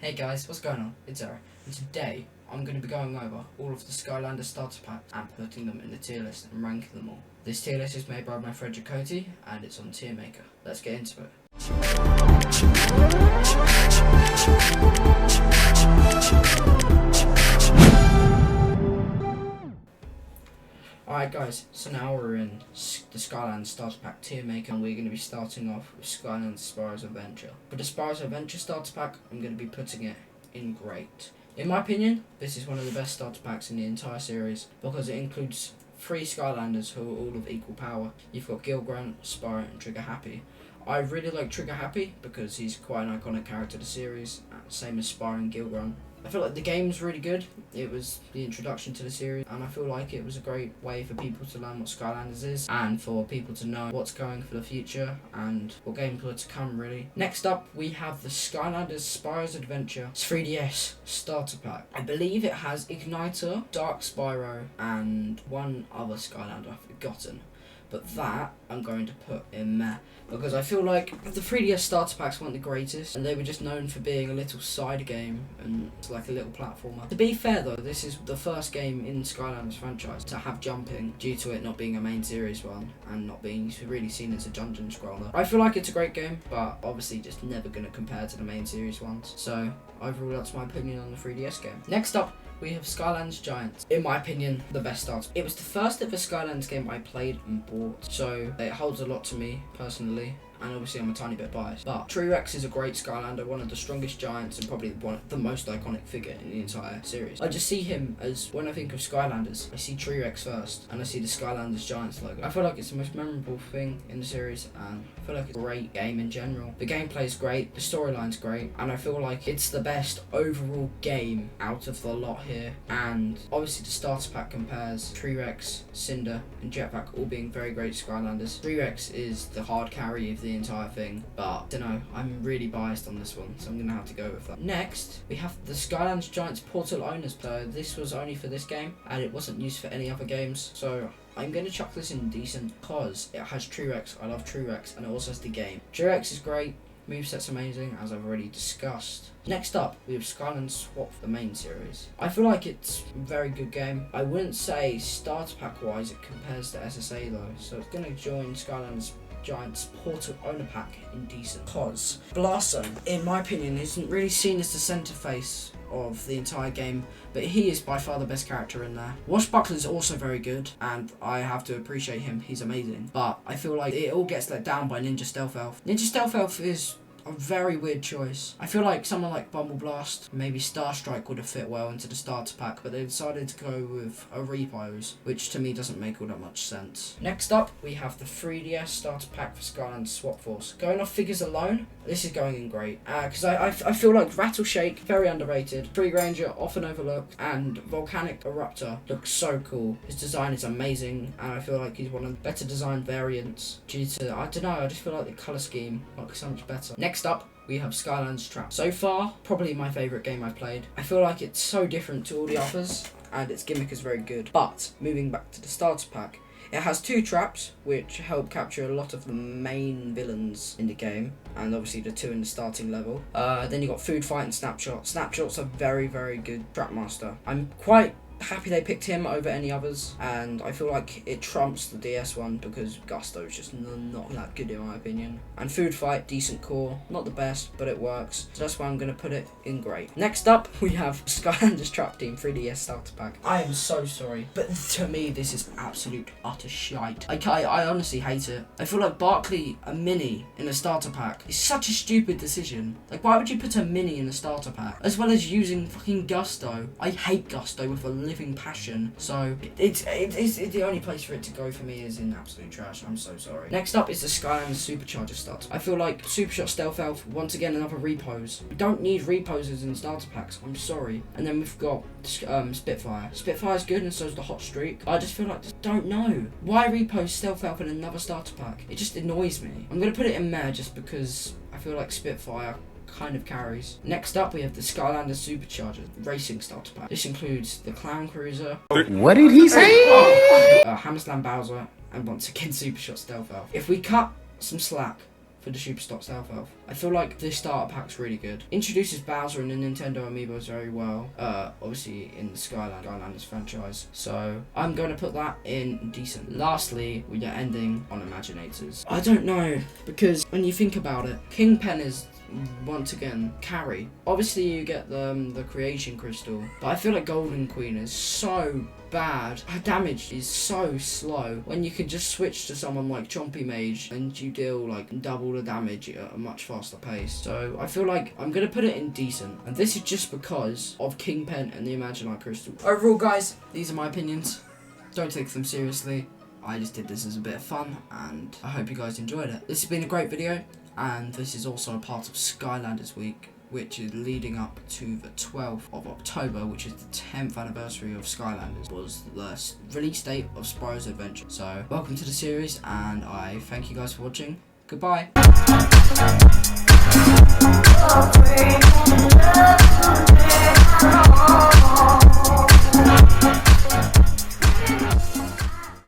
Hey guys, what's going on? It's Erra, and today I'm going to be going over all of the Skylanders starter packs and putting them in the tier list and ranking them all. This tier list is made by my friend Jacoati and it's on Tier Maker. Let's get into it. Alright guys, so now we're in the Skylands starter pack tier maker and we're going to be starting off with Skylanders Spires Adventure. For the Spires Adventure starter pack, I'm going to be putting it in Great. In my opinion, this is one of the best starter packs in the entire series because it includes 3 Skylanders who are all of equal power. You've got Gilgrant, Spire and Trigger Happy. I really like Trigger Happy because he's quite an iconic character of the series, same as Spire and Gilgrant. I feel like the game's really good. It was the introduction to the series and I feel like it was a great way for people to learn what Skylanders is and for people to know what's going for the future and what gameplay to come really. Next up we have the Skylanders Spires Adventure 3DS starter pack. I believe it has Igniter, Dark Spyro and one other Skylander I've forgotten. But that I'm going to put in meh because I feel like the 3DS starter packs weren't the greatest and they were just known for being a little side game and it's like a little platformer. To be fair though, this is the first game in Skylanders franchise to have jumping due to it not being a main series one and not being really seen as a dungeon scroller. I feel like it's a great game but obviously just never going to compare to the main series ones. So overall that's my opinion on the 3DS game. Next up we have Skylanders Giants. In my opinion, the best starter. It was the first ever Skylanders game I played and bought, so it holds a lot to me personally. And obviously I'm a tiny bit biased. But T-Rex is a great Skylander, one of the strongest giants and probably one of the most iconic figure in the entire series. I just see him as, when I think of Skylanders, I see T-Rex first and I see the Skylanders Giants logo. I feel like it's the most memorable thing in the series and I feel like it's a great game in general. The gameplay is great, the storyline's great, and I feel like it's the best overall game out of the lot here. And obviously the starter pack compares T-Rex, Cinder and Jetpack all being very great Skylanders. T-Rex is the hard carry of the entire thing, but I don't know, I'm really biased on this one, so I'm gonna have to go with that. Next, we have the Skylanders Giants Portal Owners. So this was only for this game, and it wasn't used for any other games, so I'm going to chuck this in decent because it has T-Rex. I love T-Rex, and it also has the game. T-Rex is great, moveset's amazing, as I've already discussed. Next up, we have Skylanders Swap, the main series. I feel like it's a very good game. I wouldn't say starter pack wise it compares to SSA though, so it's going to join Skylanders Giants Portal Owner Pack in decent. Cause Blossom, in my opinion, isn't really seen as the centre face of the entire game, but he is by far the best character in there. Washbuckler is also very good, and I have to appreciate him, he's amazing. But I feel like it all gets let down by Ninja Stealth Elf. Ninja Stealth Elf is a very weird choice. I feel like someone like Bumble Blast, maybe Starstrike would have fit well into the starter pack, but they decided to go with a Repos, which to me doesn't make all that much sense. Next up, we have the 3DS starter pack for Skylanders Swap Force. Going off figures alone, this is going in great. Because I feel like Rattleshake, very underrated, Tree Ranger, often overlooked, and Volcanic Eruptor looks so cool. His design is amazing, and I feel like he's one of the better designed variants due to, I don't know, I just feel like the colour scheme looks so much better. Next up, we have Skylanders Trapped. So far, probably my favourite game I've played. I feel like it's so different to all the others, and its gimmick is very good. But, moving back to the starter pack, it has 2 traps, which help capture a lot of the main villains in the game, and obviously the 2 in the starting level. Then you got Food Fight and Snapshot. Snapshot's a very, very good trap master. I'm quite happy they picked him over any others, and I feel like it trumps the DS one because Gusto's just not that good in my opinion. And Food Fight, decent core, not the best, but it works, so that's why I'm going to put it in great. Next up, we have Skylanders Trapped Team 3DS starter pack. I am so sorry, but to me this is absolute utter shite. I honestly hate it. I feel like Barkley, a mini in a starter pack, is such a stupid decision. Like, why would you put a mini in a starter pack? As well as using fucking Gusto. I hate Gusto with a living passion, so it's the only place for it to go for me is in absolute trash. I'm so sorry. Next up is the Skylanders Supercharger starter. I feel like Supershot Stealth Elf, once again another Repos. We don't need Reposes in starter packs, I'm sorry. And then we've got Spitfire. Spitfire's good and so is the Hot Streak. I just feel like, don't know. Why Repos Stealth Elf in another starter pack? It just annoys me. I'm going to put it in meh just because I feel like Spitfire kind of carries. Next up, we have the Skylanders Supercharger Racing starter pack. This includes the Clown Cruiser. What did he say? Hammerslam Bowser, and once again Supershot Stealth Elf. If we cut some slack for the Superstar Stealth Elf. I feel like this starter pack's really good. Introduces Bowser and the Nintendo Amiibos very well. Obviously in the Skylanders franchise. So I'm going to put that in decent. Lastly, we are ending on Imaginators. I don't know, because when you think about it, Kingpin is once again carry. Obviously you get the creation crystal, but I feel like Golden Queen is so bad. Her damage is so slow when you can just switch to someone like Chompy Mage and you deal like double the damage at a much faster pace. So I feel like I'm gonna put it in decent, and this is just because of Kingpin and the Imaginite crystal. Overall guys, these are my opinions. Don't take them seriously. I just did this as a bit of fun, and I hope you guys enjoyed it. This has been a great video, and this is also a part of Skylanders Week, which is leading up to the 12th of October, which is the 10th anniversary of Skylanders, was the release date of Spires Adventure. So, welcome to the series, and I thank you guys for watching. Goodbye.